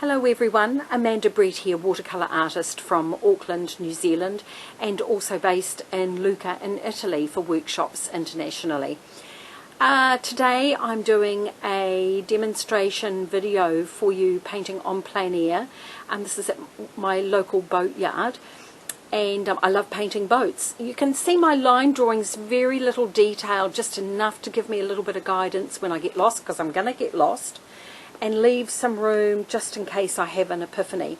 Hello everyone, Amanda Brett here, watercolour artist from Auckland, New Zealand, and also based in Lucca in Italy for workshops internationally. Today I'm doing a demonstration video for you painting on plein air. This is at my local boatyard, and I love painting boats. You can see my line drawings, very little detail, just enough to give me a little bit of guidance when I get lost, because I'm going to get lost, and leave some room just in case I have an epiphany.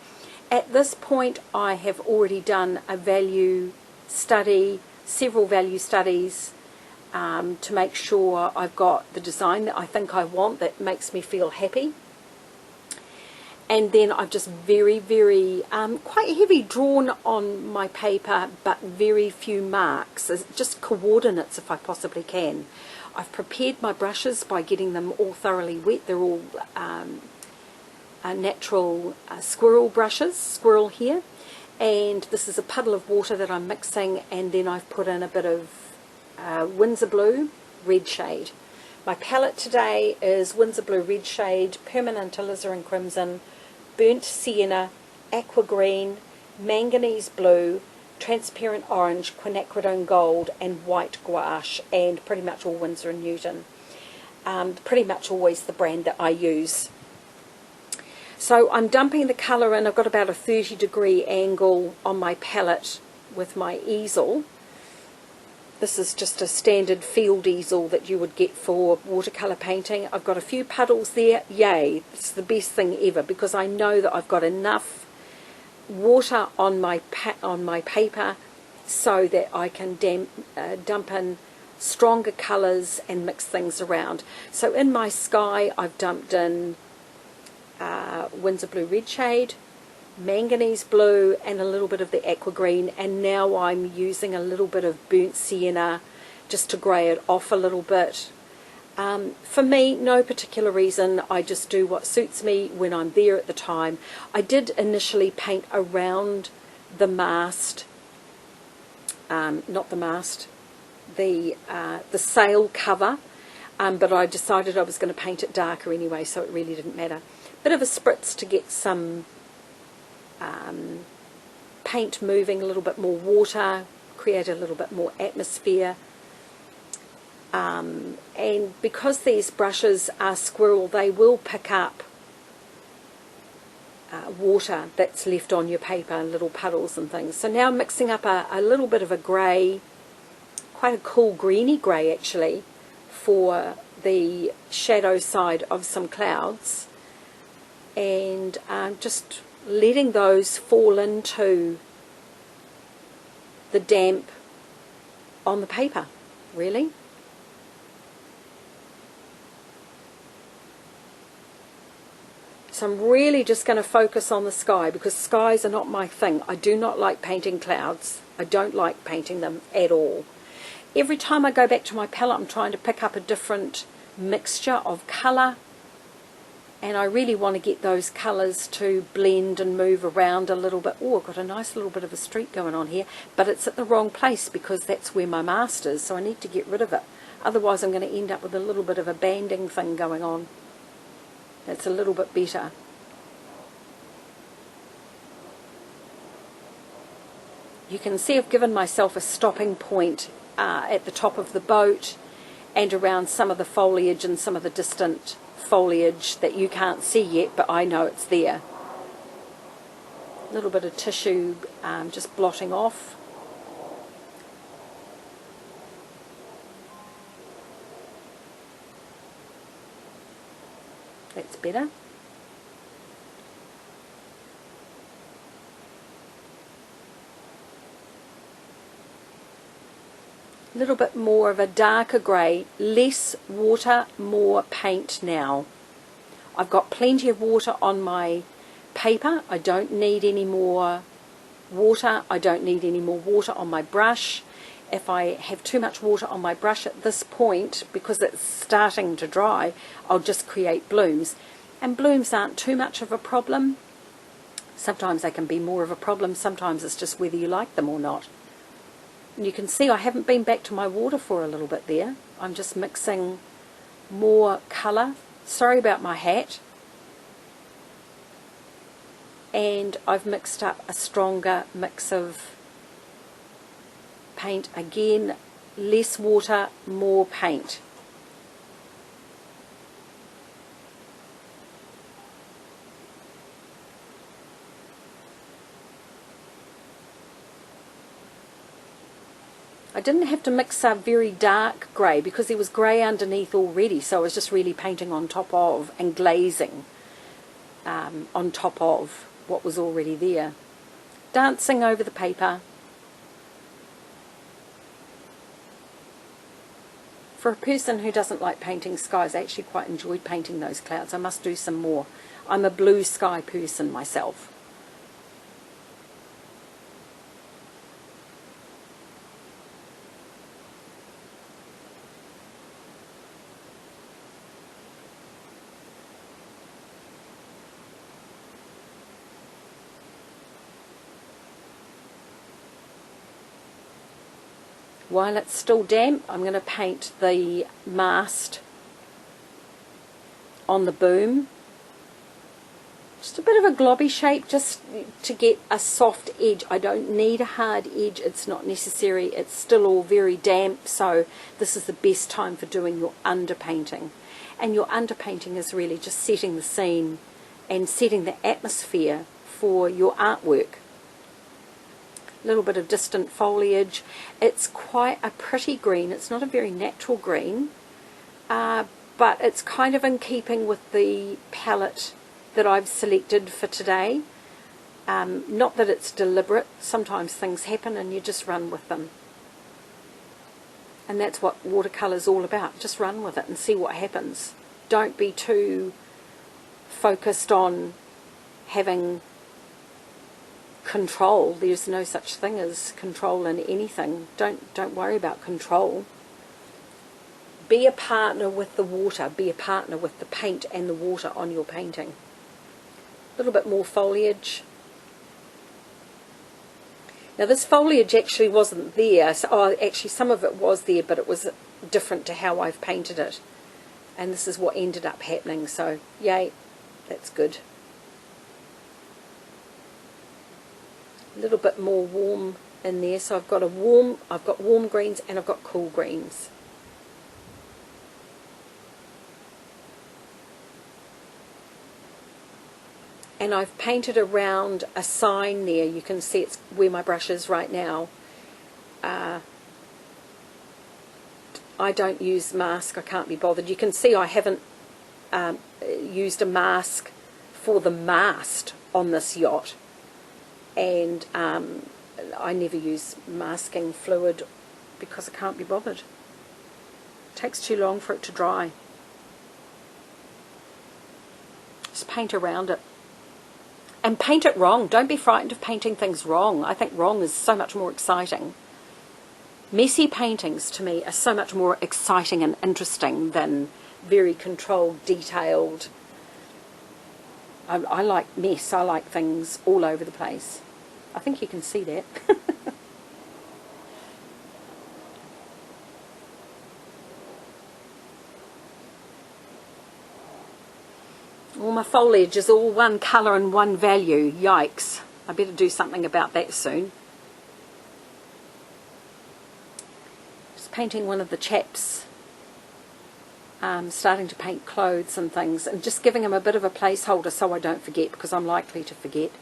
At this point I have already done a value study, several value studies, to make sure I've got the design that I think I want, that makes me feel happy. And then I've just very quite heavy drawn on my paper, but very few marks, just coordinates if I possibly can. I've prepared my brushes by getting them all thoroughly wet. They're all natural squirrel brushes, squirrel hair. And this is a puddle of water that I'm mixing, and then I've put in a bit of Winsor Blue red shade. My palette today is Winsor Blue red shade, permanent alizarin crimson, burnt sienna, aqua green, manganese blue, transparent orange, quinacridone gold, and white gouache, and pretty much all Winsor & Newton. Pretty much always the brand that I use. So I'm dumping the colour in. I've got about a 30-degree angle on my palette with my easel. This is just a standard field easel that you would get for watercolour painting. I've got a few puddles there. Yay, it's the best thing ever, because I know that I've got enough water on my paper so that I can dump in stronger colours and mix things around. So in my sky I've dumped in Winsor Blue red shade, manganese blue, and a little bit of the aqua green, and now I'm using a little bit of burnt sienna just to grey it off a little bit. For me, no particular reason, I just do what suits me when I'm there at the time. I did initially paint around the mast, not the mast, the sail cover, but I decided I was going to paint it darker anyway, so it really didn't matter. Bit of a spritz to get some paint moving, a little bit more water, create a little bit more atmosphere. And because these brushes are squirrel, they will pick up water that's left on your paper, little puddles and things. So now I'm mixing up a little bit of a grey, quite a cool greeny grey actually, for the shadow side of some clouds, and just letting those fall into the damp on the paper, really. So I'm really just going to focus on the sky, because skies are not my thing. I do not like painting clouds. I don't like painting them at all. Every time I go back to my palette, I'm trying to pick up a different mixture of colour, and I really want to get those colours to blend and move around a little bit. Oh, I've got a nice little bit of a streak going on here, but it's at the wrong place because that's where my mast is, so I need to get rid of it. Otherwise I'm going to end up with a little bit of a banding thing going on. That's a little bit better. You can see I've given myself a stopping point at the top of the boat and around some of the foliage and some of the distant foliage that you can't see yet, but I know it's there. A little bit of tissue just blotting off. That's better. A little bit more of a darker grey, less water, more paint now. I've got plenty of water on my paper. I don't need any more water. I don't need any more water on my brush. If I have too much water on my brush at this point, because it's starting to dry, I'll just create blooms. And blooms aren't too much of a problem. Sometimes they can be more of a problem. Sometimes it's just whether you like them or not. And you can see I haven't been back to my water for a little bit there. I'm just mixing more colour. Sorry about my hat. and I've mixed up a stronger mix of paint. Again, less water, more paint. I didn't have to mix a very dark grey because there was grey underneath already, so I was just really painting on top of and glazing on top of what was already there. Dancing over the paper. For a person who doesn't like painting skies, I actually quite enjoyed painting those clouds. I must do some more. I'm a blue sky person myself. While it's still damp, I'm going to paint the mast on the boom. Just a bit of a globby shape, just to get a soft edge. I don't need a hard edge, it's not necessary. It's still all very damp, so this is the best time for doing your underpainting. And your underpainting is really just setting the scene and setting the atmosphere for your artwork. A little bit of distant foliage. It's quite a pretty green. It's not a very natural green, but it's kind of in keeping with the palette that I've selected for today. Not that it's deliberate. Sometimes things happen and you just run with them. And that's what watercolour is all about. Just run with it and see what happens. Don't be too focused on having control. There's no such thing as control in anything. Don't worry about control. Be a partner with the water. Be a partner with the paint and the water on your painting. A little bit more foliage. Now this foliage actually wasn't there. So, actually some of it was there, but it was different to how I've painted it. And this is what ended up happening. So yay, that's good. A little bit more warm in there, so I've got warm greens and I've got cool greens. And I've painted around a sign there. You can see it's where my brush is right now. I don't use mask, I can't be bothered. You can see I haven't used a mask for the mast on this yacht. And I never use masking fluid because I can't be bothered. It takes too long for it to dry. Just paint around it. And paint it wrong. Don't be frightened of painting things wrong. I think wrong is so much more exciting. Messy paintings to me are so much more exciting and interesting than very controlled, detailed. I like mess. I like things all over the place. I think you can see that. All my foliage is all one colour and one value. Yikes. I better do something about that soon. Just painting one of the chaps. Starting to paint clothes and things, and just giving him a bit of a placeholder so I don't forget, because I'm likely to forget.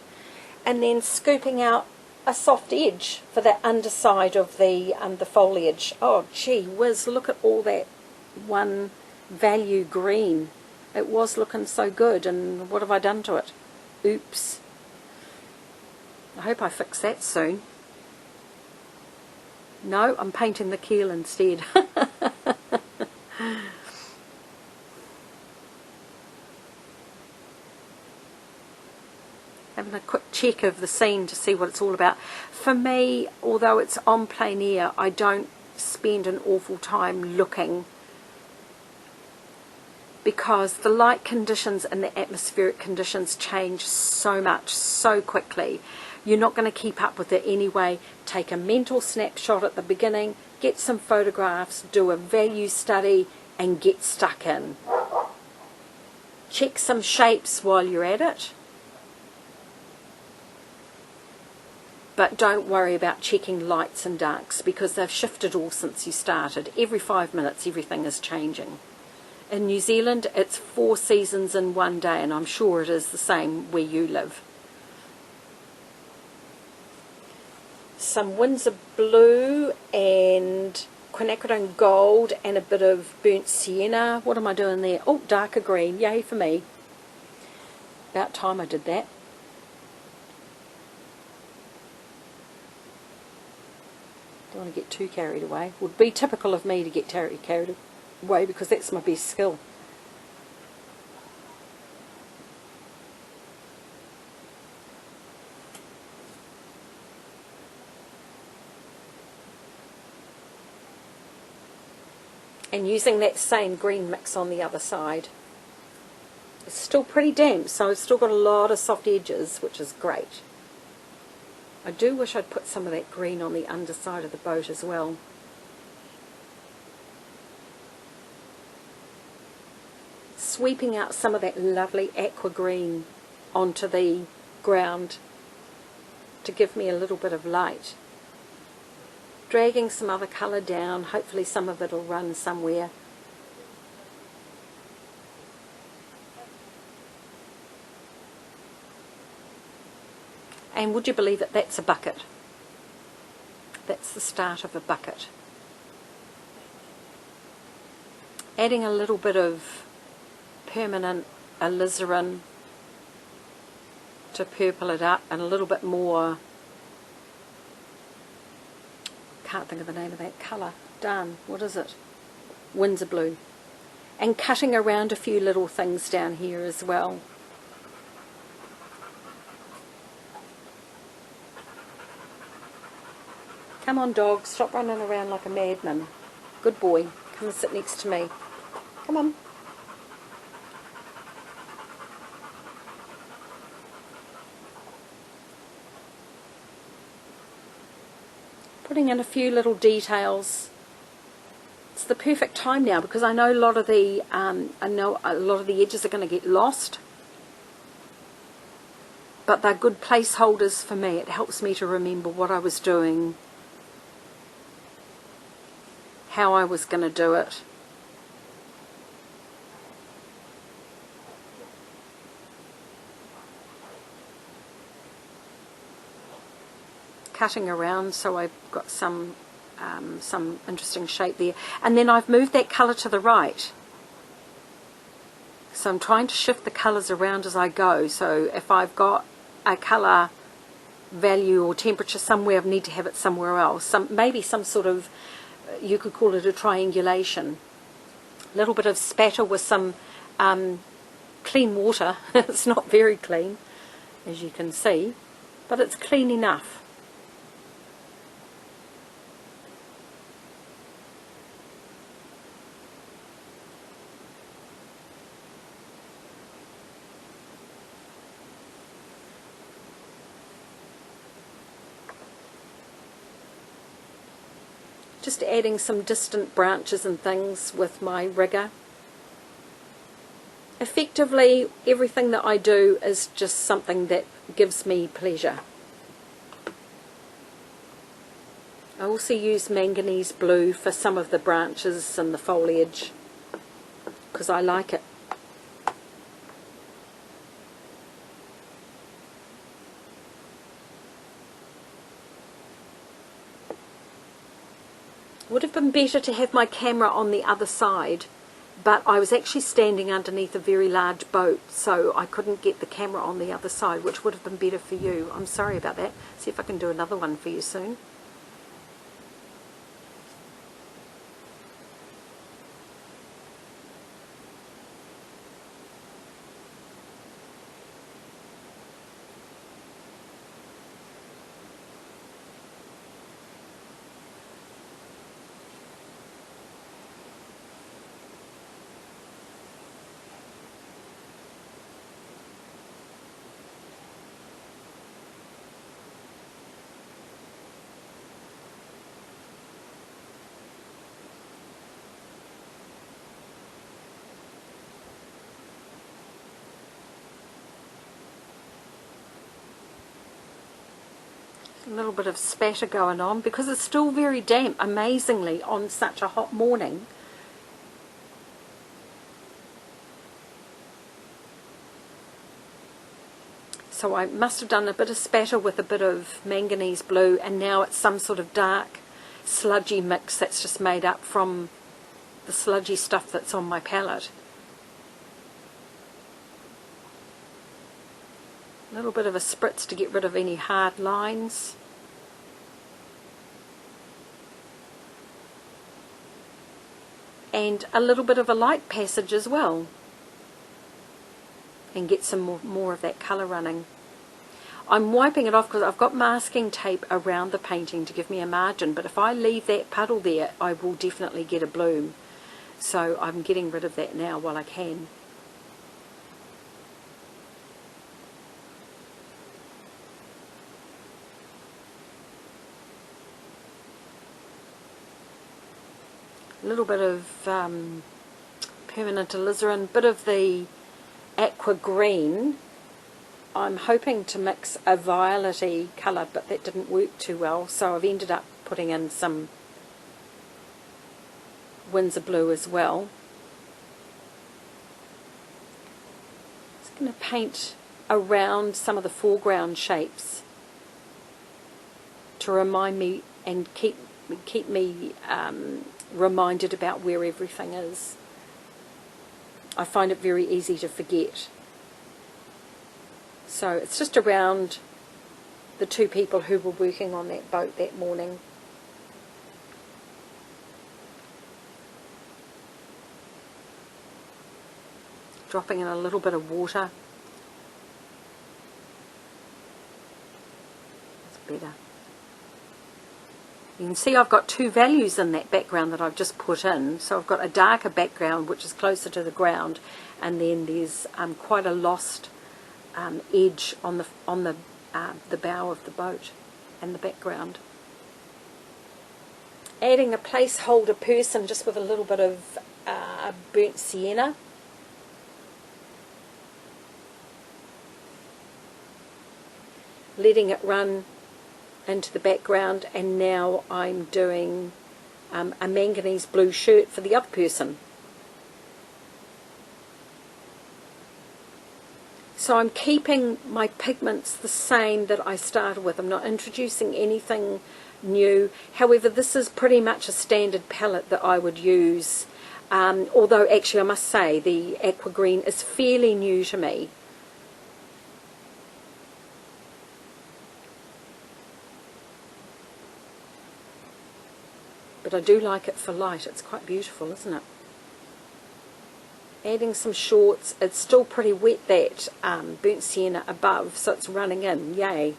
And then scooping out a soft edge for the underside of the foliage. Oh gee whiz, look at all that one value green. It was looking so good, and what have I done to it? Oops. I hope I fix that soon. No, I'm painting the keel instead. Having a quick check of the scene to see what it's all about. For me, although it's on plein air, I don't spend an awful time looking, because the light conditions and the atmospheric conditions change so much, so quickly. You're not going to keep up with it anyway. Take a mental snapshot at the beginning, get some photographs, do a value study, and get stuck in. Check some shapes while you're at it. But don't worry about checking lights and darks because they've shifted all since you started. Every 5 minutes everything is changing. In New Zealand it's 4 seasons in one day, and I'm sure it is the same where you live. Some Windsor blue and quinacridone gold and a bit of burnt sienna. What am I doing there? Oh, darker green. Yay for me. About time I did that. Don't want to get too carried away. Would be typical of me to get carried away because that's my best skill. And using that same green mix on the other side. It's still pretty damp, so it's still got a lot of soft edges, which is great. I do wish I'd put some of that green on the underside of the boat as well. Sweeping out some of that lovely aqua green onto the ground to give me a little bit of light. Dragging some other colour down, hopefully some of it will run somewhere. And would you believe it, that's a bucket. That's the start of a bucket. Adding a little bit of permanent alizarin to purple it up, and a little bit more, can't think of the name of that colour, darn, what is it? Windsor blue. And cutting around a few little things down here as well. Come on dog, stop running around like a madman. Good boy, come and sit next to me. Come on. Putting in a few little details. It's the perfect time now because I know a lot of the edges are going to get lost. But they're good placeholders for me. It helps me to remember what I was doing, how I was going to do it. Cutting around so I've got some interesting shape there. And then I've moved that colour to the right. So I'm trying to shift the colours around as I go. So if I've got a colour value or temperature somewhere, I need to have it somewhere else. Maybe some sort of, you could call it a triangulation. A little bit of spatter with some clean water. It's not very clean, as you can see, but it's clean enough. Just adding some distant branches and things with my rigger. Effectively, everything that I do is just something that gives me pleasure. I also use manganese blue for some of the branches and the foliage because I like it. Would have been better to have my camera on the other side, but I was actually standing underneath a very large boat, so I couldn't get the camera on the other side, which would have been better for you. I'm sorry about that. See if I can do another one for you soon. A little bit of spatter going on because it's still very damp, amazingly, on such a hot morning. So I must have done a bit of spatter with a bit of manganese blue, and now it's some sort of dark sludgy mix that's just made up from the sludgy stuff that's on my palette. A little bit of a spritz to get rid of any hard lines. And a little bit of a light passage as well. And get some more of that colour running. I'm wiping it off because I've got masking tape around the painting to give me a margin, but if I leave that puddle there, I will definitely get a bloom. So I'm getting rid of that now while I can. A little bit of permanent alizarin, bit of the aqua green. I'm hoping to mix a violet-y colour, but that didn't work too well, so I've ended up putting in some Windsor blue as well. Just going to paint around some of the foreground shapes to remind me and keep me reminded about where everything is. I find it very easy to forget. So it's just around the two people who were working on that boat that morning. Dropping in a little bit of water. That's better. You can see I've got two values in that background that I've just put in. So I've got a darker background which is closer to the ground, and then there's quite a lost edge on the bow of the boat and the background. Adding a placeholder person just with a little bit of burnt sienna. Letting it run into the background, and now I'm doing a manganese blue shirt for the other person. So I'm keeping my pigments the same that I started with. I'm not introducing anything new. However, this is pretty much a standard palette that I would use. Although actually I must say the aqua green is fairly new to me. But I do like it for light. It's quite beautiful, isn't it? Adding some shorts. It's still pretty wet, that burnt sienna above, so it's running in. Yay.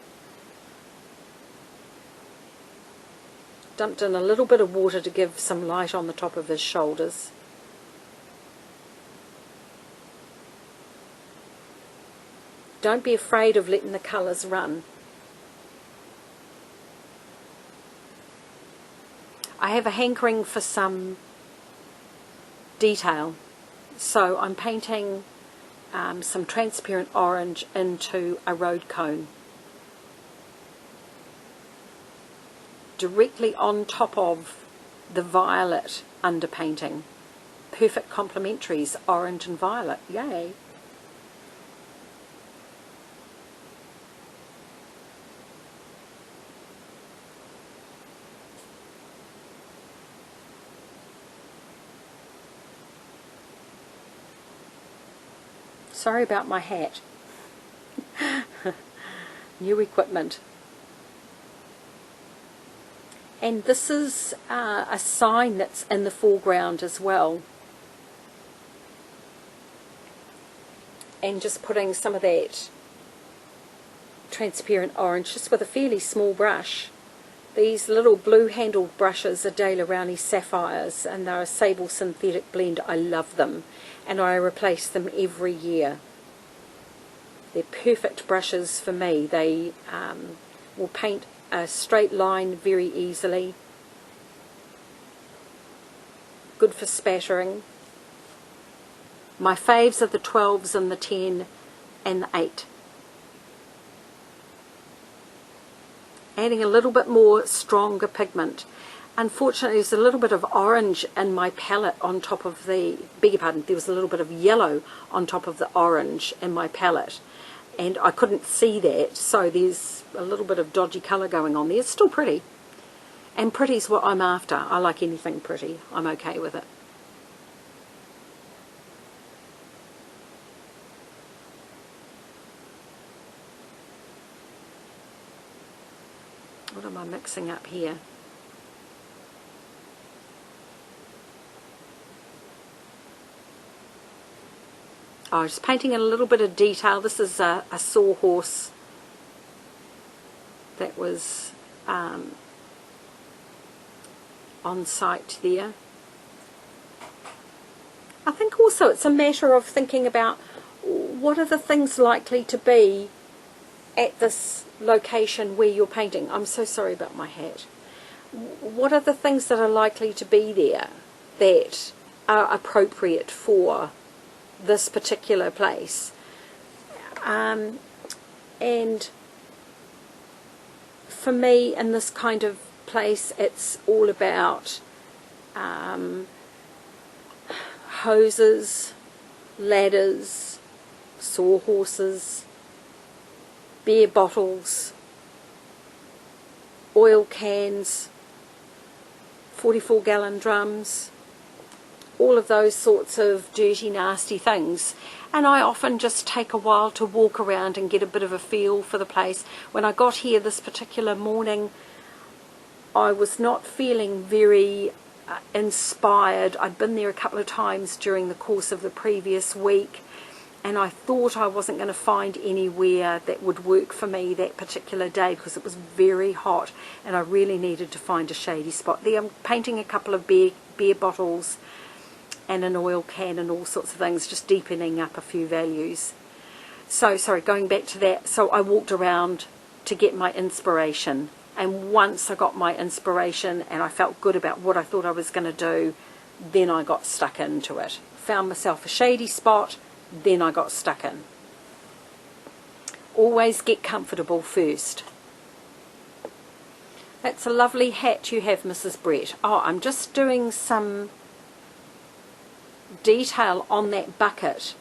Dumped in a little bit of water to give some light on the top of his shoulders. Don't be afraid of letting the colours run. I have a hankering for some detail, so I'm painting some transparent orange into a road cone directly on top of the violet underpainting. Perfect complementaries, orange and violet. Yay! Sorry about my hat. New equipment. And this is a sign that's in the foreground as well. And just putting some of that transparent orange just with a fairly small brush. These little blue handled brushes are De La Rowney Sapphires, and they're a sable synthetic blend. I love them, and I replace them every year. They're perfect brushes for me. They will paint a straight line very easily. Good for spattering. My faves are the 12s and the 10 and the 8. adding a little bit more stronger pigment. Unfortunately, there's a little bit of orange in my palette on top of the, beg your pardon, there was a little bit of yellow on top of the orange in my palette, and I couldn't see that, so there's a little bit of dodgy colour going on there. It's still pretty, and pretty's what I'm after. I like anything pretty. I'm okay with it. What am I mixing up here? I was painting in a little bit of detail. This is a sawhorse that was on site there. I think also it's a matter of thinking about what are the things likely to be at this location where you're painting. I'm so sorry about my hat. What are the things that are likely to be there that are appropriate for this particular place? And for me, in this kind of place, it's all about hoses, ladders, sawhorses, beer bottles, oil cans, 44-gallon drums, all of those sorts of dirty, nasty things. And I often just take a while to walk around and get a bit of a feel for the place. When I got here this particular morning, I was not feeling very inspired. I'd been there a couple of times during the course of the previous week, and I thought I wasn't going to find anywhere that would work for me that particular day because it was very hot and I really needed to find a shady spot. There I'm painting a couple of beer bottles and an oil can and all sorts of things, just deepening up a few values. So, sorry, going back to that, so I walked around to get my inspiration, and once I got my inspiration and I felt good about what I thought I was going to do, then I got stuck into it. Found myself a shady spot, then I got stuck in. Always get comfortable first. That's a lovely hat you have, Mrs. Brett. Oh, I'm just doing some detail on that bucket.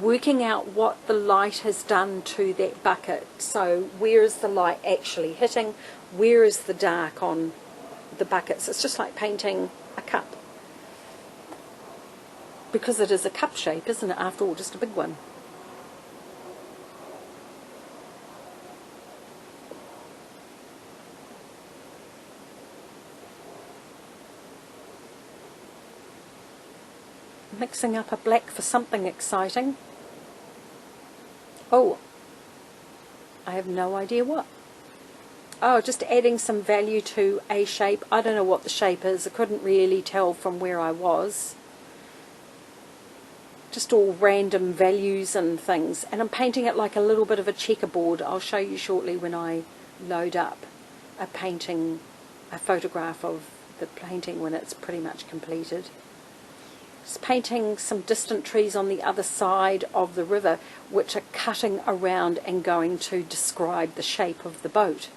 Working out what the light has done to that bucket. So where is the light actually hitting? Where is the dark on the buckets? It's just like painting a cup. Because it is a cup shape, isn't it? After all, just a big one. Mixing up a black for something exciting. Oh, I have no idea what. Oh, just adding some value to a shape. I don't know what the shape is. I couldn't really tell from where I was. Just all random values and things. And I'm painting it like a little bit of a checkerboard. I'll show you shortly when I load up a photograph of the painting when it's pretty much completed. Just painting some distant trees on the other side of the river, which are cutting around and going to describe the shape of the boat.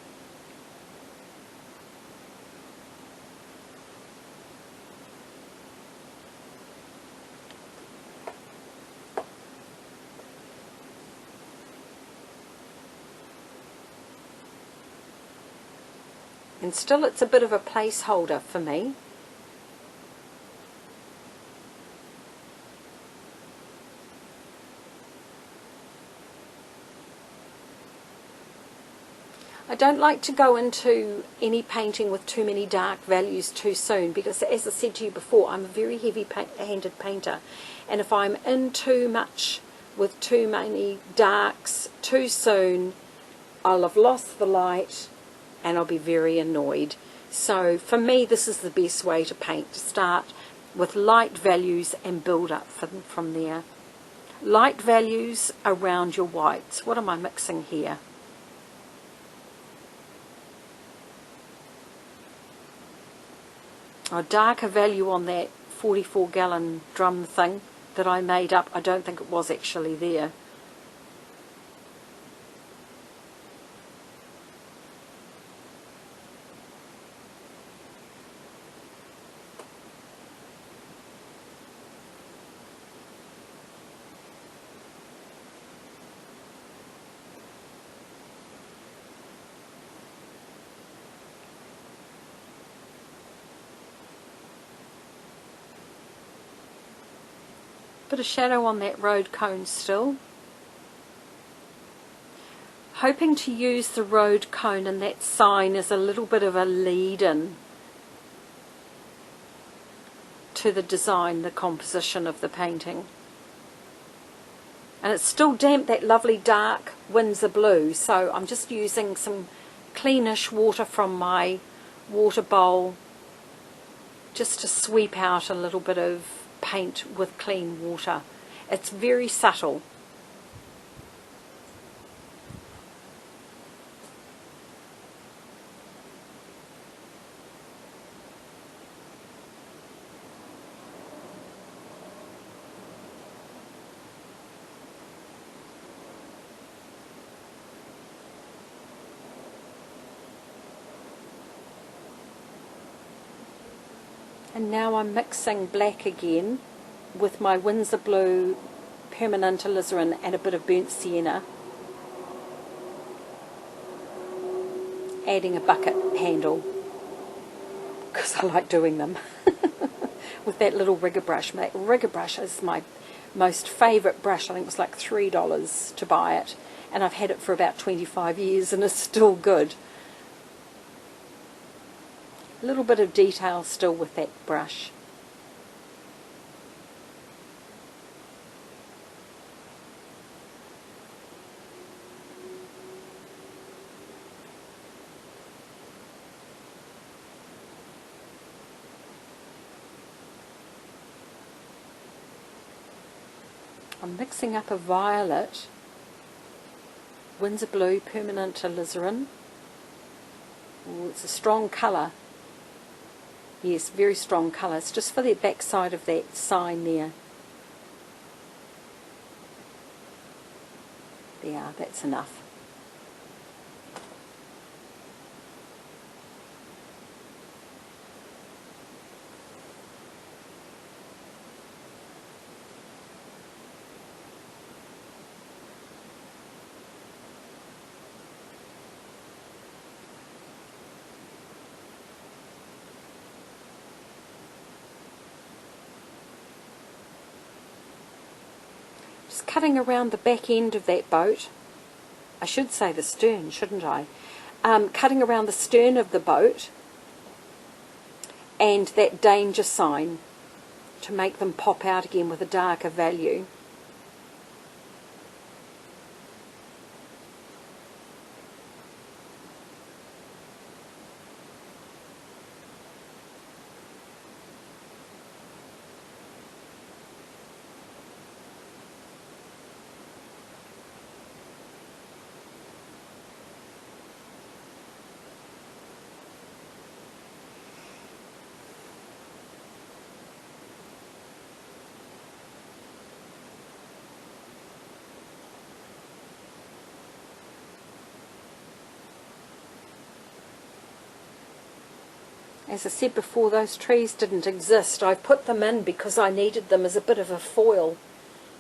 And still it's a bit of a placeholder for me. I don't like to go into any painting with too many dark values too soon because, as I said to you before, I'm a very heavy-handed painter, and if I'm in too much with too many darks too soon, I'll have lost the light and I'll be very annoyed. So for me, this is the best way to paint, to start with light values and build up from there. Light values around your whites. What am I mixing here? A darker value on that 44-gallon drum thing. that I made up. I don't think it was actually there. Bit of shadow on that road cone still. Hoping to use the road cone and that sign as a little bit of a lead-in to the design, the composition of the painting. And it's still damp, that lovely dark Windsor blue, so I'm just using some cleanish water from my water bowl just to sweep out a little bit of paint with clean water. It's very subtle. And now I'm mixing black again with my Windsor Blue, permanent alizarin and a bit of burnt sienna. Adding a bucket handle, because I like doing them. With that little rigger brush. Rigger brush is my most favourite brush. I think it was like $3 to buy it. And I've had it for about 25 years and it's still good. A little bit of detail still with that brush. I'm mixing up a violet, Windsor Blue permanent alizarin. Ooh, it's a strong colour. Yes, very strong colour. It's just for the back side of that sign there. There, that's enough. Just cutting around the back end of that boat. I should say the stern, shouldn't I? Cutting around the stern of the boat and that danger sign to make them pop out again with a darker value. As I said before, those trees didn't exist. I put them in because I needed them as a bit of a foil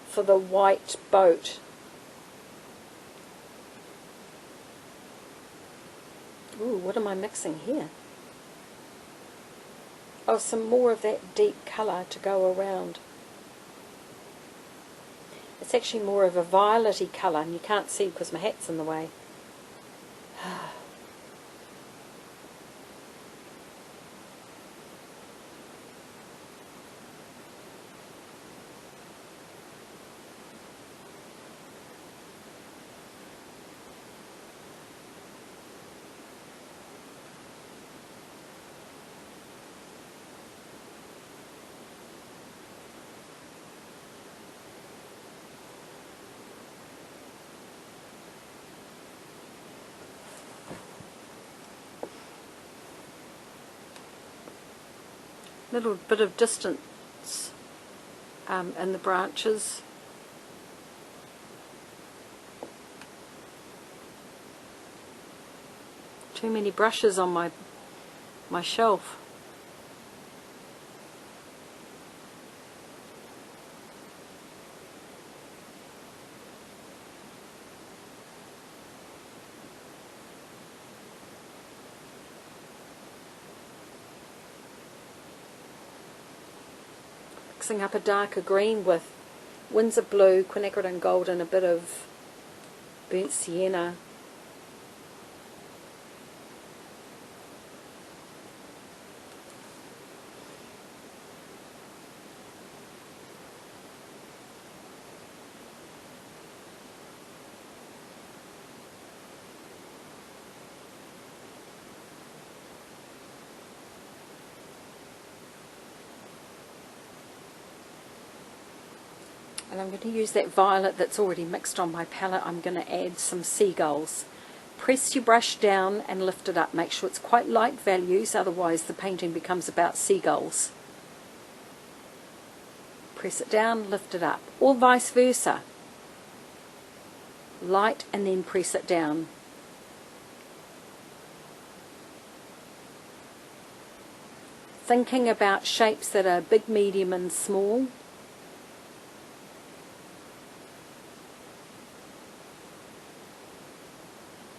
for the white boat. Ooh, what am I mixing here? Oh, some more of that deep colour to go around. It's actually more of a violet-y colour, and you can't see because my hat's in the way. Little bit of distance in the branches. Too many brushes on my shelf. Mixing up a darker green with Windsor blue, quinacridone gold, and a bit of burnt sienna. And I'm going to use that violet that's already mixed on my palette. I'm going to add some seagulls. Press your brush down and lift it up. Make sure it's quite light values, otherwise the painting becomes about seagulls. Press it down, lift it up, or vice versa. Light and then press it down. Thinking about shapes that are big, medium and small.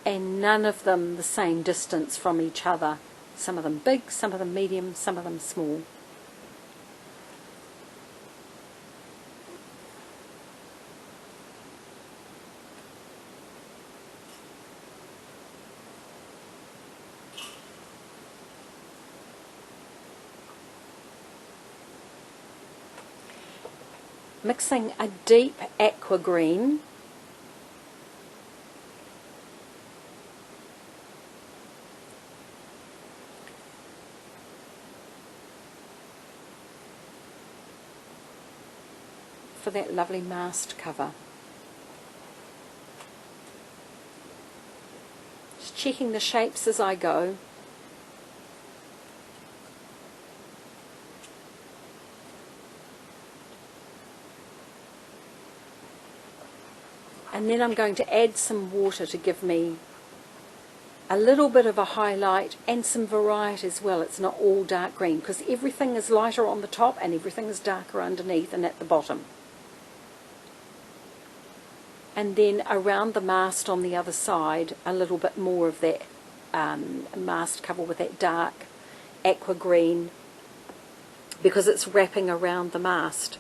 And none of them the same distance from each other. Some of them big, some of them medium, some of them small. Mixing a deep aqua green for that lovely mast cover. Just checking the shapes as I go. And then I'm going to add some water to give me a little bit of a highlight and some variety as well. It's not all dark green, because everything is lighter on the top and everything is darker underneath and at the bottom. And then around the mast on the other side, a little bit more of that mast cover with that dark aqua green, because it's wrapping around the mast.